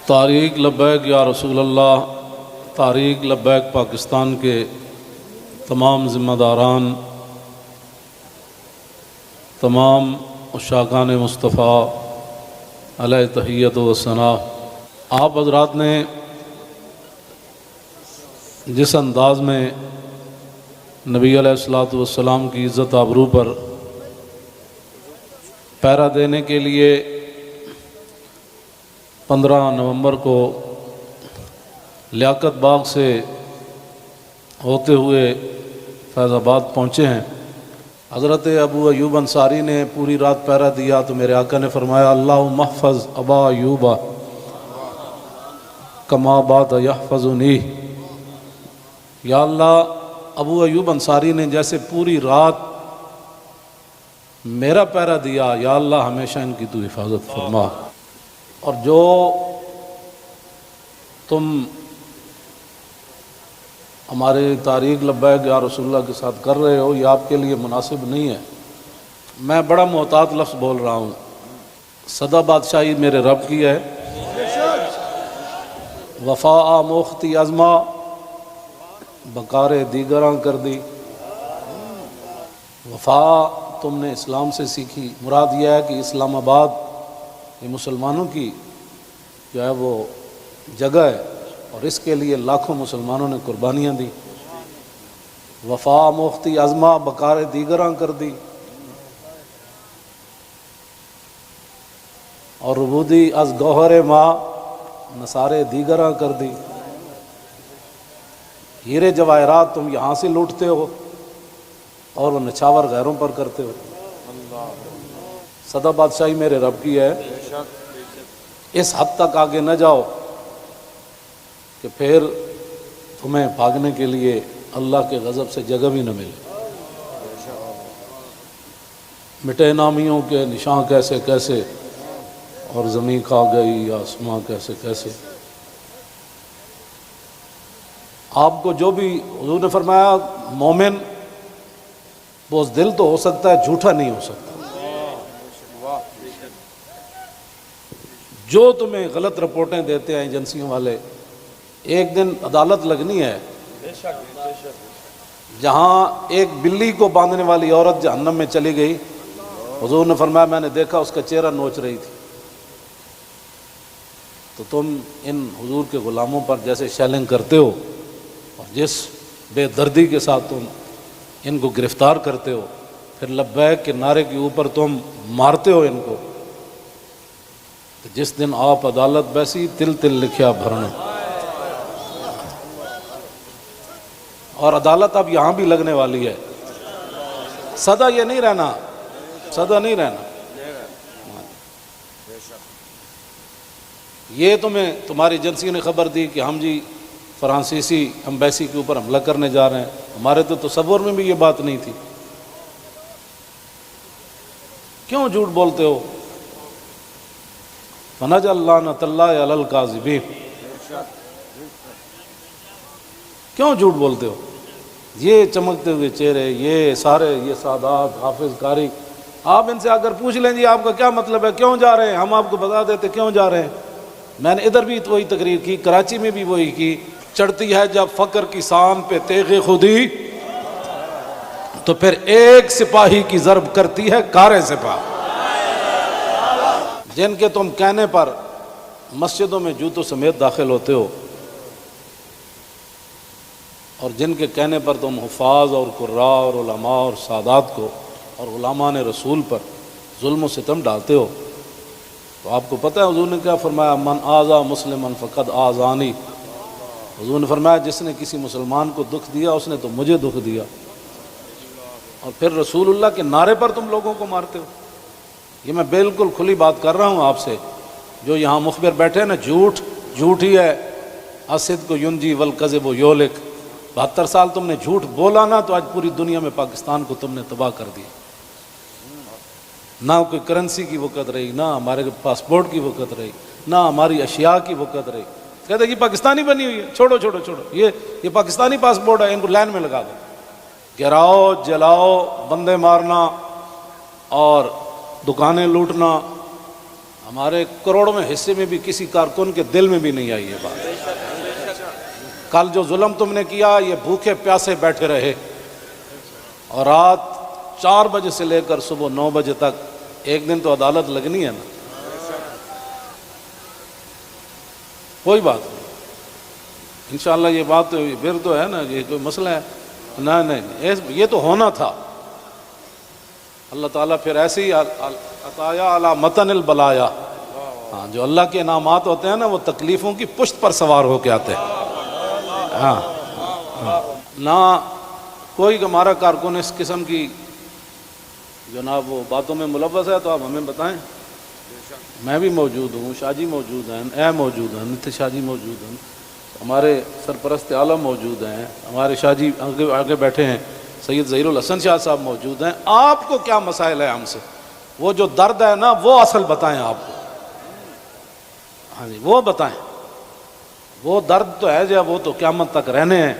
تحریک لبیک یا رسول اللہ، تحریک لبیک پاکستان کے تمام ذمہ داران، تمام عشاقان مصطفیٰ علیہ تحیت و ثنا، آپ حضرات نے جس انداز میں نبی علیہ الصلوۃ والسلام کی عزت آبرو پر پہرا دینے کے لیے 15 نومبر کو لیاقت باغ سے ہوتے ہوئے فیض آباد پہنچے ہیں، حضرت ابو ایوب انصاری نے پوری رات پہرا دیا تو میرے آقا نے فرمایا اللہم احفظ ابا ایوب کما بات یحفظنی، یا اللہ ابو ایوب انصاری نے جیسے پوری رات میرا پہرا دیا، یا اللہ ہمیشہ ان کی تو حفاظت فرما، اور جو تم ہمارے تحریک لبیک یا رسول اللہ کے ساتھ کر رہے ہو یہ آپ کے لیے مناسب نہیں ہے۔ میں بڑا محتاط لفظ بول رہا ہوں، سدا بادشاہی میرے رب کی ہے، وفا موختی ازما بکار دیگراں کر دی۔ وفا تم نے اسلام سے سیکھی، مراد یہ ہے کہ اسلام آباد یہ مسلمانوں کی جو ہے وہ جگہ ہے اور اس کے لیے لاکھوں مسلمانوں نے قربانیاں دی۔ وفا موختی ازما بکار دیگراں کر دی، اور ربودی از گوہر ماں نثارے دیگراں کر دی۔ ہیرے جواہرات تم یہاں سے لوٹتے ہو اور وہ نچھاور غیروں پر کرتے ہو۔ سدا بادشاہی میرے رب کی ہے، اس حد تک آگے نہ جاؤ کہ پھر تمہیں بھاگنے کے لیے اللہ کے غضب سے جگہ بھی نہ ملے۔ مٹے نامیوں کے نشاں کیسے کیسے، اور زمین کھا گئی آسماں کیسے کیسے۔ آپ کو جو بھی حضور نے فرمایا مومن بزدل تو ہو سکتا ہے، جھوٹا نہیں ہو سکتا۔ جو تمہیں غلط رپورٹیں دیتے ہیں ایجنسیوں والے، ایک دن عدالت لگنی ہے جہاں ایک بلی کو باندھنے والی عورت جہنم میں چلی گئی، حضور نے فرمایا میں نے دیکھا اس کا چہرہ نوچ رہی تھی۔ تو تم ان حضور کے غلاموں پر جیسے شیلنگ کرتے ہو اور جس بے دردی کے ساتھ تم ان کو گرفتار کرتے ہو، پھر لبیک کے نعرے کے اوپر تم مارتے ہو ان کو، تو جس دن آپ عدالت بیسی تل تل لکھیا بھرنا، اور عدالت اب یہاں بھی لگنے والی ہے۔ سدا یہ نہیں رہنا، سدا نہیں رہنا۔ یہ تمہیں تمہاری ایجنسی نے خبر دی کہ ہم جی فرانسیسی امبیسی کے اوپر حملہ کرنے جا رہے ہیں، ہمارے تو تصور میں بھی یہ بات نہیں تھی۔ کیوں جھوٹ بولتے ہو؟ فنجعل لعنۃ اللہ علی الکاذبین، کیوں جھوٹ بولتے ہو؟ یہ چمکتے ہوئے چہرے، یہ سارے، یہ سادات، حافظ قاری، آپ ان سے اگر پوچھ لیں جی آپ کا کیا مطلب ہے، کیوں جا رہے ہیں، ہم آپ کو بتا دیتے کیوں جا رہے ہیں۔ میں نے ادھر بھی وہی تقریر کی، کراچی میں بھی وہی کی۔ چڑھتی ہے جب فقر کی سام پہ تیغ خودی، تو پھر ایک سپاہی کی ضرب کرتی ہے کار سپاہ۔ جن کے تم کہنے پر مسجدوں میں جوتوں سمیت داخل ہوتے ہو، اور جن کے کہنے پر تم حفاظ اور قراء اور علماء اور سادات کو اور غلامان رسول پر ظلم و ستم ڈالتے ہو، تو آپ کو پتہ ہے حضور نے کیا فرمایا، من آذا مسلما فقد آذانی۔ حضور نے فرمایا جس نے کسی مسلمان کو دکھ دیا اس نے تو مجھے دکھ دیا، اور پھر رسول اللہ کے نعرے پر تم لوگوں کو مارتے ہو۔ یہ میں بالکل کھلی بات کر رہا ہوں آپ سے، جو یہاں مخبر بیٹھے ہیں نا، جھوٹ ہی ہے۔ الصدق ینجی والکذب یہلک، 72 سال تم نے جھوٹ بولا نا، تو آج پوری دنیا میں پاکستان کو تم نے تباہ کر دیا۔ نہ کوئی کرنسی کی وقت رہی، نہ ہمارے پاسپورٹ کی وقت رہی، نہ ہماری اشیاء کی وقت رہی۔ کہتے کہ پاکستانی بنی ہوئی ہے، چھوڑو چھوڑو چھوڑو، یہ پاکستانی پاسپورٹ ہے، ان کو لائن میں لگا دو۔ گراؤ، جلاؤ، بندے مارنا اور دکانیں لوٹنا، ہمارے کروڑوں میں حصے میں بھی کسی کارکن کے دل میں بھی نہیں آئی یہ بات۔ کل جو ظلم تم نے کیا، یہ بھوکے پیاسے بیٹھے رہے اور رات 4 بجے سے لے کر صبح 9 بجے تک، ایک دن تو عدالت لگنی ہے نا، کوئی بات نہیں انشاءاللہ۔ یہ بات پھر تو ہے نا، یہ کوئی مسئلہ ہے؟ نہیں، یہ تو ہونا تھا۔ اللہ تعالیٰ پھر ایسے ہی عطایا علی متن البلایا، ہاں جو اللہ کے انعامات ہوتے ہیں نا وہ تکلیفوں کی پشت پر سوار ہو کے آتے ہیں۔ ہاں نہ کوئی ہمارا کارکن اس قسم کی جناب وہ باتوں میں ملوث ہے تو آپ ہمیں بتائیں۔ میں بھی موجود ہوں، شاہ جی موجود ہیں، اے موجود ہیں، نتھے شاہ جی موجود ہیں، ہمارے سرپرست عالم موجود ہیں، ہمارے شاہ جی آگے بیٹھے ہیں، سید ظہیر الحسن شاہ صاحب موجود ہیں۔ آپ کو کیا مسائل ہے ہم سے؟ وہ جو درد ہے نا وہ اصل بتائیں آپ کو، ہاں جی وہ بتائیں۔ وہ درد تو ہے جو وہ تو قیامت تک رہنے ہیں،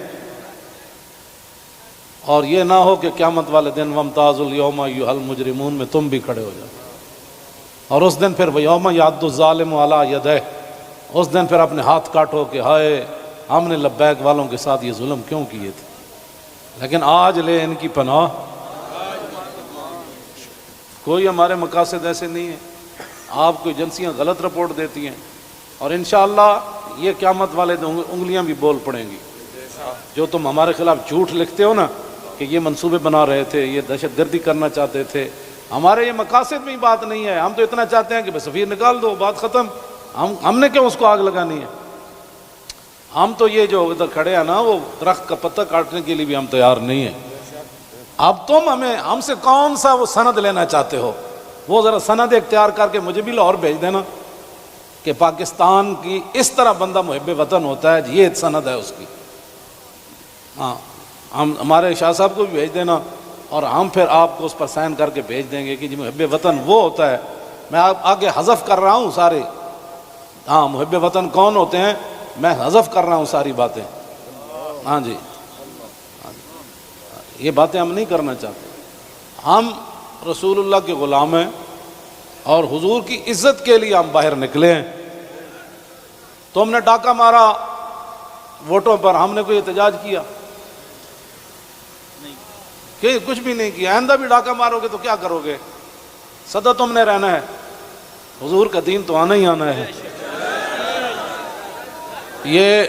اور یہ نہ ہو کہ قیامت والے دن وامتاز الیوم ایھا المجرمون میں تم بھی کھڑے ہو جاؤ، اور اس دن پھر یوم یعض الظالم علی یدیہ، اس دن پھر اپنے ہاتھ کاٹو کہ ہائے ہم نے لبیک والوں کے ساتھ یہ ظلم کیوں کیے تھے۔ لیکن آج لے ان کی پناہ، کوئی ہمارے مقاصد ایسے نہیں ہیں۔ آپ کو ایجنسیاں غلط رپورٹ دیتی ہیں، اور انشاءاللہ یہ قیامت والے دن انگلیاں بھی بول پڑیں گی۔ جو تم ہمارے خلاف جھوٹ لکھتے ہو نا کہ یہ منصوبے بنا رہے تھے، یہ دہشت گردی کرنا چاہتے تھے، ہمارے یہ مقاصد میں ہی بات نہیں ہے۔ ہم تو اتنا چاہتے ہیں کہ بس سفیر نکال دو، بات ختم۔ ہم نے کیوں اس کو آگ لگانی ہے؟ ہم تو یہ جو ادھر کھڑے ہیں نا وہ درخت کا پتہ کاٹنے کے لیے بھی ہم تیار نہیں ہیں۔ اب تم ہم سے کون سا وہ سند لینا چاہتے ہو؟ وہ ذرا سند اختیار کر کے مجھے بھی لاہور بھیج دینا کہ پاکستان کی اس طرح بندہ محب وطن ہوتا ہے، یہ سند ہے اس کی۔ ہاں ہمارے شاہ صاحب کو بھی بھیج دینا، اور ہم پھر آپ کو اس پر سائن کر کے بھیج دیں گے کہ جی محب وطن وہ ہوتا ہے۔ میں آگے حذف کر رہا ہوں سارے، ہاں محب وطن کون ہوتے ہیں میں حذف کر رہا ہوں ساری باتیں۔ ہاں جی یہ باتیں ہم نہیں کرنا چاہتے۔ ہم رسول اللہ کے غلام ہیں، اور حضور کی عزت کے لیے ہم باہر نکلے ہیں۔ تم نے ڈاکہ مارا ووٹوں پر، ہم نے کوئی احتجاج کیا؟ کہ کچھ بھی نہیں کیا۔ آئندہ بھی ڈاکہ مارو گے تو کیا کرو گے؟ سدا تم نے رہنا ہے، حضور کا دین تو آنا ہی آنا ہے۔ یہ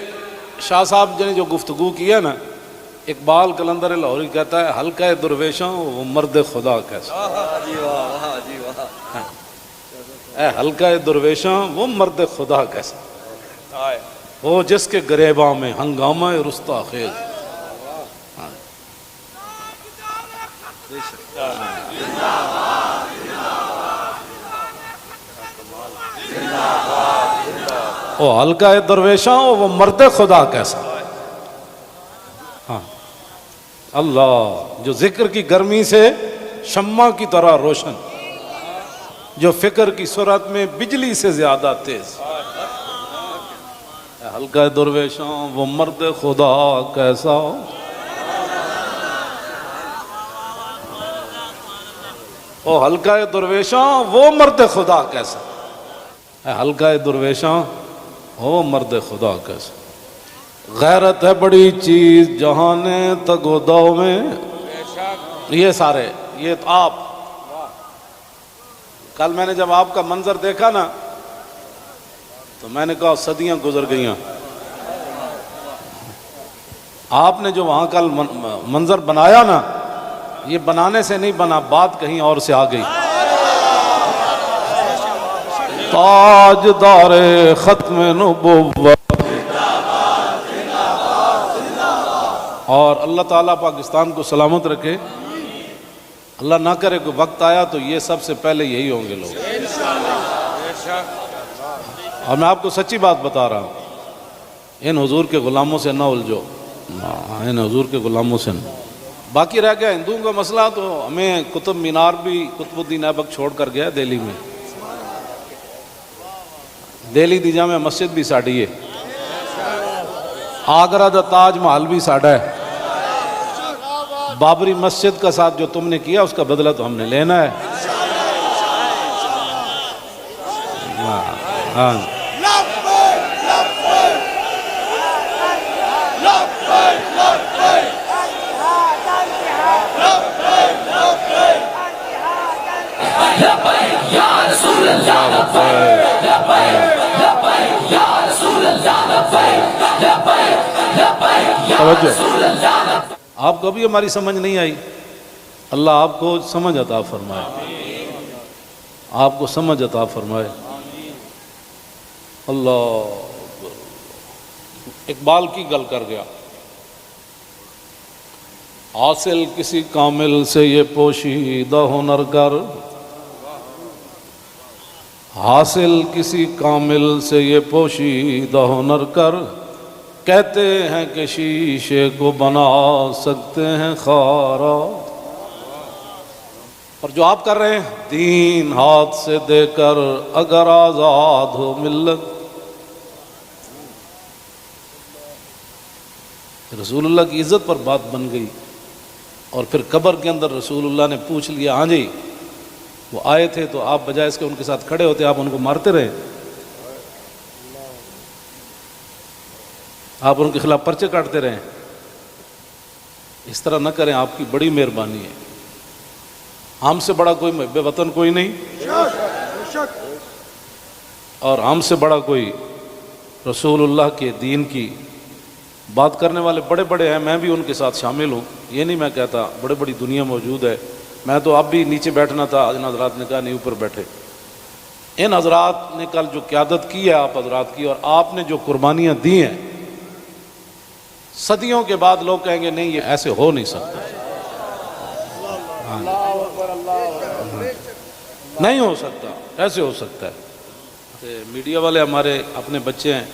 شاہ صاحب نے جو گفتگو کی ہے نا، اقبال قلندر لاہوری کہتا ہے حلقہ درویشاں وہ مرد خدا کیسا، اے حلقہ درویشاں وہ مرد خدا کیسا، وہ جس کے گریباں میں ہنگامہ رستا خیز۔ وہ حلقہ درویشاں وہ مرد خدا کیسا۔ ہاں اللہ جو ذکر کی گرمی سے شمع کی طرح روشن، جو فکر کی سرعت میں بجلی سے زیادہ تیز، حلقہ درویشاں وہ مرد خدا کیسا۔ او حلقہ درویشاں وہ مرد خدا کیسا، حلقہ درویشاں وہ مرد خدا کیسا۔ غیرت ہے بڑی چیز جہانے تگ و دو میں، یہ سارے یہ تو آپ، کل میں نے جب آپ کا منظر دیکھا نا تو میں نے کہا صدیاں گزر گئیاں۔ آپ نے جو وہاں کل منظر بنایا نا، یہ بنانے سے نہیں بنا، بات کہیں اور سے آ گئی۔ تاجدار ختم نبوت، اور اللہ تعالیٰ پاکستان کو سلامت رکھے۔ اللہ نہ کرے کوئی وقت آیا تو یہ سب سے پہلے یہی ہوں گے لوگ۔ اور میں آپ کو سچی بات بتا رہا ہوں، ان حضور کے غلاموں سے نہ الجھو، ان حضور کے غلاموں سے نہ۔ باقی رہ گیا ہندوؤں کا مسئلہ، تو ہمیں قطب مینار بھی قطب الدین ایبک چھوڑ کر گیا دہلی میں۔ دہلی دی جامع مسجد بھی ساڑی ہے، آگرہ دا تاج محل بھی ساڑا ہے۔ بابری مسجد کا ساتھ جو تم نے کیا اس کا بدلہ تو ہم نے لینا ہے۔ ہاں توجہ، آپ کو ابھی ہماری سمجھ نہیں آئی، اللہ آپ کو سمجھ عطا فرمائے، آپ کو سمجھ عطا فرمائے۔ اللہ اقبال کی گل کر گیا، حاصل کسی کامل سے یہ پوشیدہ ہنر کر، حاصل کسی کامل سے یہ پوشیدہ ہنر کر، کہتے ہیں کہ شیشے کو بنا سکتے ہیں خارا۔ اور جو آپ کر رہے ہیں، دین ہاتھ سے دے کر اگر آزاد ہو ملت۔ رسول اللہ کی عزت پر بات بن گئی، اور پھر قبر کے اندر رسول اللہ نے پوچھ لیا، ہاں جی وہ آئے تھے تو آپ بجائے اس کے ان کے ساتھ کھڑے ہوتے، آپ ان کو مارتے رہے، آپ ان کے خلاف پرچے کاٹتے رہے۔ اس طرح نہ کریں، آپ کی بڑی مہربانی ہے، ہم سے بڑا کوئی محب وطن کوئی نہیں، اور ہم سے بڑا کوئی رسول اللہ کے دین کی بات کرنے والے بڑے بڑے ہیں، میں بھی ان کے ساتھ شامل ہوں، یہ نہیں میں کہتا، بڑے بڑی دنیا موجود ہے، میں تو اب بھی نیچے بیٹھنا تھا، ان حضرات نے کہا نہیں اوپر بیٹھے۔ ان حضرات نے کل جو قیادت کی ہے آپ حضرات کی، اور آپ نے جو قربانیاں دی ہیں، صدیوں کے بعد لوگ کہیں گے نہیں یہ ایسے ہو نہیں سکتا، نہیں ہو سکتا، ایسے ہو سکتا ہے۔ میڈیا والے ہمارے اپنے بچے ہیں،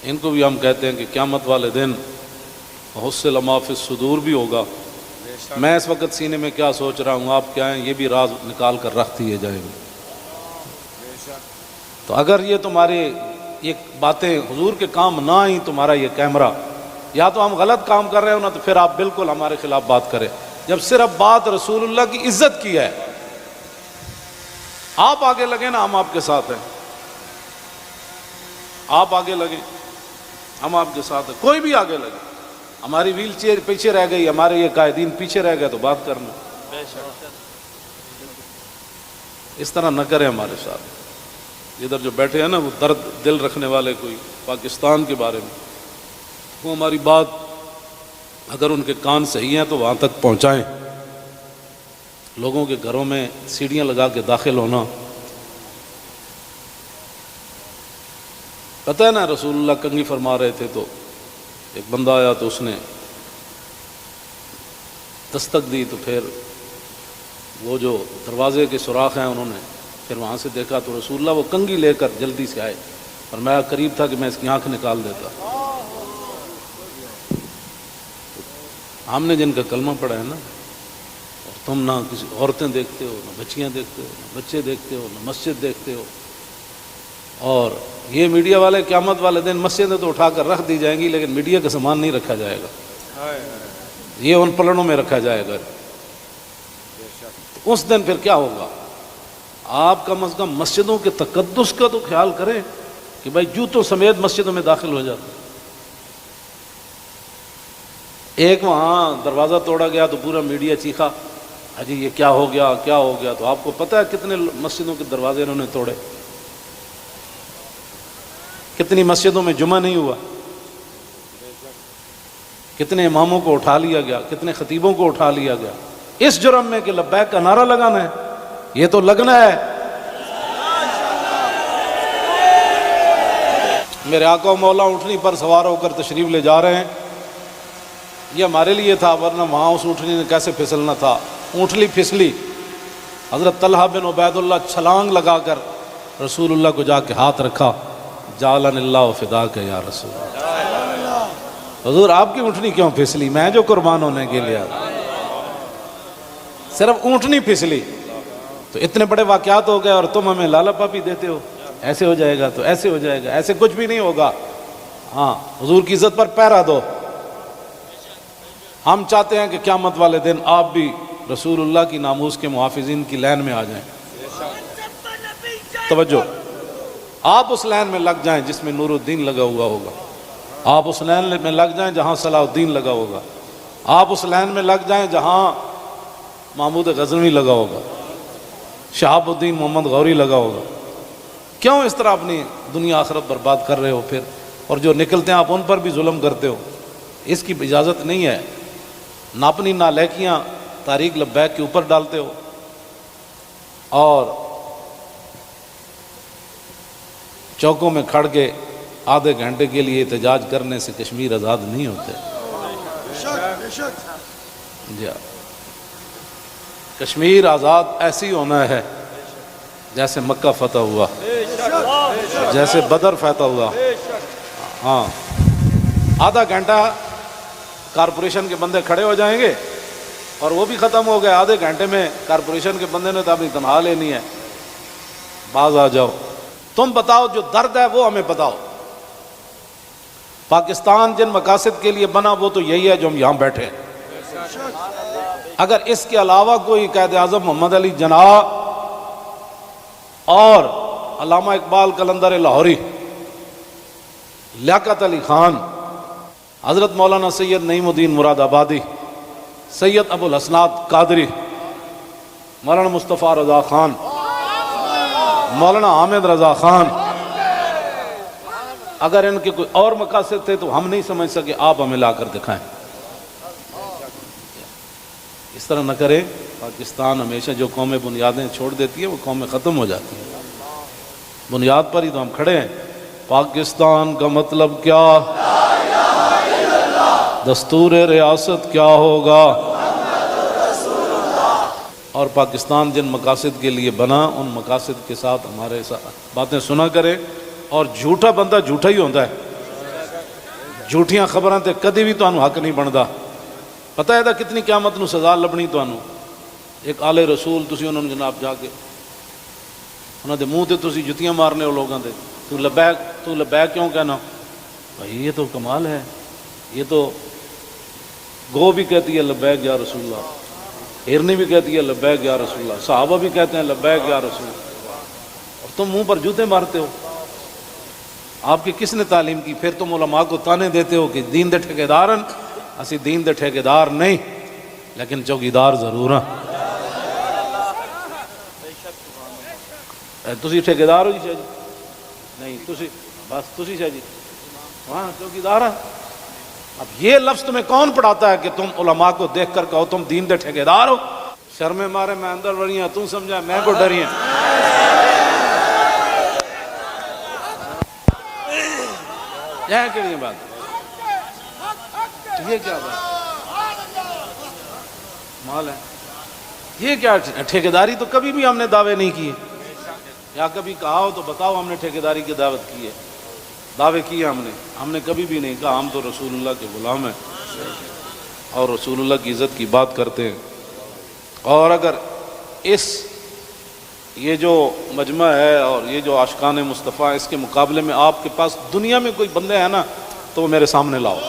ان کو بھی ہم کہتے ہیں کہ قیامت والے دن حصل ما فی الصدور بھی ہوگا۔ میں اس وقت سینے میں کیا سوچ رہا ہوں، آپ کیا ہیں، یہ بھی راز نکال کر رکھ دیے جائیں گے۔ تو اگر یہ تمہاری یہ باتیں حضور کے کام نہ آئیں، تمہارا یہ کیمرہ، یا تو ہم غلط کام کر رہے ہو نا، تو پھر آپ بالکل ہمارے خلاف بات کریں۔ جب صرف بات رسول اللہ کی عزت کی ہے، آپ آگے لگے نا، ہم آپ کے ساتھ ہیں، آپ آگے لگیں، ہم آپ کے ساتھ ہیں، کوئی بھی آگے لگے۔ ہماری ویل چیئر پیچھے رہ گئی، ہمارے یہ قائدین پیچھے رہ گئے، تو بات کرنا، اس طرح نہ کریں ہمارے ساتھ۔ ادھر جو بیٹھے ہیں نا، وہ درد دل رکھنے والے، کوئی پاکستان کے بارے میں، وہ ہماری بات اگر ان کے کان صحیح ہیں تو وہاں تک پہنچائیں۔ لوگوں کے گھروں میں سیڑھیاں لگا کے داخل ہونا، پتہ ہے نا رسول اللہ کنگھی فرما رہے تھے، تو ایک بندہ آیا تو اس نے دستک دی، تو پھر وہ جو دروازے کے سوراخ ہیں انہوں نے پھر وہاں سے دیکھا، تو رسول اللہ وہ کنگھی لے کر جلدی سے آئے، اور میں قریب تھا کہ میں اس کی آنکھ نکال دیتا۔ ہم نے جن کا کلمہ پڑھا ہے نا، اور تم نہ کسی عورتیں دیکھتے ہو، نہ بچیاں دیکھتے ہو، نہ بچے دیکھتے ہو، نہ مسجد دیکھتے ہو، اور یہ میڈیا والے قیامت والے دن مسجدیں تو اٹھا کر رکھ دی جائیں گی، لیکن میڈیا کا سامان نہیں رکھا جائے گا، یہ ان پلڑوں میں رکھا جائے گا۔ اس دن پھر کیا ہوگا؟ آپ کم از کم مسجدوں کے تقدس کا تو خیال کریں کہ بھائی جوتوں سمیت مسجدوں میں داخل ہو جاتے۔ ایک وہاں دروازہ توڑا گیا تو پورا میڈیا چیخا، اجی یہ کیا ہو گیا، کیا ہو گیا؟ تو آپ کو پتہ ہے کتنے مسجدوں کے دروازے انہوں نے توڑے، کتنی مسجدوں میں جمعہ نہیں ہوا، کتنے اماموں کو اٹھا لیا گیا، کتنے خطیبوں کو اٹھا لیا گیا، اس جرم میں کہ لبیک کا نعرہ لگانا ہے، یہ تو لگنا ہے۔ میرے آقا و مولا اونٹنی پر سوار ہو کر تشریف لے جا رہے ہیں، یہ ہمارے لیے تھا، ورنہ وہاں اس اونٹنی نے کیسے پھسلنا تھا، اونٹلی پھسلی۔ حضرت طلحہ بن عبید اللہ چھلانگ لگا کر رسول اللہ کو جا کے ہاتھ رکھا، جعلن اللہ فداک یا رسول اللہ، حضور آپ کی اونٹنی کیوں پھسلی؟ میں جو قربان ہونے کے لیے، صرف اونٹنی پھسلی تو اتنے بڑے واقعات ہو گئے، اور تم ہمیں لالا پاپی دیتے ہو، ایسے ہو جائے گا تو ایسے ہو جائے گا، ایسے کچھ بھی نہیں ہوگا۔ ہاں، حضور کی عزت پر پہرا دو۔ ہم چاہتے ہیں کہ قیامت والے دن آپ بھی رسول اللہ کی ناموس کے محافظین کی لین میں آ جائیں۔ توجہ، آپ اس لائن میں لگ جائیں جس میں نور الدین لگا ہوا ہوگا، آپ اس لائن میں لگ جائیں جہاں صلاح الدین لگا ہوگا، آپ اس لائن میں لگ جائیں جہاں محمود غزنوی لگا ہوگا، شہاب الدین محمد غوری لگا ہوگا۔ کیوں اس طرح اپنی دنیا آخرت برباد کر رہے ہو پھر؟ اور جو نکلتے ہیں آپ ان پر بھی ظلم کرتے ہو، اس کی اجازت نہیں ہے۔ نہ اپنی نالیکیاں تحریک لبیک کے اوپر ڈالتے ہو، اور چوکوں میں کھڑ کے آدھے گھنٹے کے لیے احتجاج کرنے سے کشمیر آزاد نہیں ہوتے۔ جی، کشمیر آزاد ایسی ہونا ہے جیسے مکہ فتح ہوا، جیسے بدر فتح ہوا۔ ہاں، آدھا گھنٹہ کارپوریشن کے بندے کھڑے ہو جائیں گے اور وہ بھی ختم ہو گئے، آدھے گھنٹے میں کارپوریشن کے بندے نے تو اپنی تنخواہ لینی ہے، باز آ جاؤ۔ تم بتاؤ جو درد ہے وہ ہمیں بتاؤ۔ پاکستان جن مقاصد کے لیے بنا وہ تو یہی ہے جو ہم یہاں بیٹھے ہیں۔ اگر اس کے علاوہ کوئی قائد اعظم محمد علی جناح اور علامہ اقبال قلندر لاہوری، لیاقت علی خان، حضرت مولانا سید نعیم الدین مراد آبادی، سید ابو الحسنات قادری، مولانا مصطفیٰ رضا خان، مولانا حامد رضا خان، اگر ان کے کوئی اور مقاصد تھے تو ہم نہیں سمجھ سکے، آپ ہمیں لا کر دکھائیں۔ اس طرح نہ کریں۔ پاکستان ہمیشہ جو قومیں بنیادیں چھوڑ دیتی ہیں وہ قومیں ختم ہو جاتی ہیں۔ بنیاد پر ہی تو ہم کھڑے ہیں۔ پاکستان کا مطلب کیا؟ دستور ریاست کیا ہوگا؟ اور پاکستان جن مقاصد کے لیے بنا ان مقاصد کے ساتھ ہمارے ساتھ باتیں سنا کرے۔ اور جھوٹا بندہ جھوٹا ہی ہوتا ہے، جھوٹیاں خبراں تے کدی بھی تانوں حق نہیں بندا۔ پتہ ہے کتنی قیامت نو سزا لبنی تانوں۔ ایک آل رسول تسی انہوں نے جناب جا کے انہوں دے منہ تے تسی جتیاں مارنے ہو لوگاں دے، تو لبیک کیوں کہنا؟ بھائی یہ تو کمال ہے، یہ تو گو بھی کہتی ہے لبیک یا رسول اللہ، ہرنی بھی کہتی ہے لبیک یا رسول اللہ، صحابہ بھی کہتے ہیں لبیک یا رسول اللہ، اور تم منہ پر جوتے مارتے ہو۔ آپ کی کس نے تعلیم کی؟ پھر تم علماء کو تانے دیتے ہو کہ دین دے ٹھیکیدارن، اسی دین دے ٹھیکیدار نہیں لیکن چوکیدار ضرور ہیں۔ تسی ٹھیکیدار ہو جی شاہ جی؟ نہیں، تسی بس تسی شاہ جی وہاں چوکیدار ہیں۔ اب یہ لفظ تمہیں کون پڑھاتا ہے کہ تم علماء کو دیکھ کر کہو تم دین دے ٹھیکیدار ہو؟ شرم مارے میں اندر بڑی ہیں، تم سمجھا میں کو ڈری ہیں۔ یہ کیڑی بات؟ یہ کیا بات مال ہے؟ یہ کیا ٹھیکیداری؟ تو کبھی بھی ہم نے دعوے نہیں کیے، یا کبھی کہا ہو تو بتاؤ ہم نے ٹھیکیداری کی دعوت کی ہے، دعوے کیے ہم نے کبھی بھی نہیں کہا ہم تو رسول اللہ کے غلام ہیں اور رسول اللہ کی عزت کی بات کرتے ہیں۔ اور اگر یہ جو مجمع ہے اور یہ جو عاشقان مصطفیٰ، اس کے مقابلے میں آپ کے پاس دنیا میں کوئی بندے ہیں نا تو وہ میرے سامنے لاؤ۔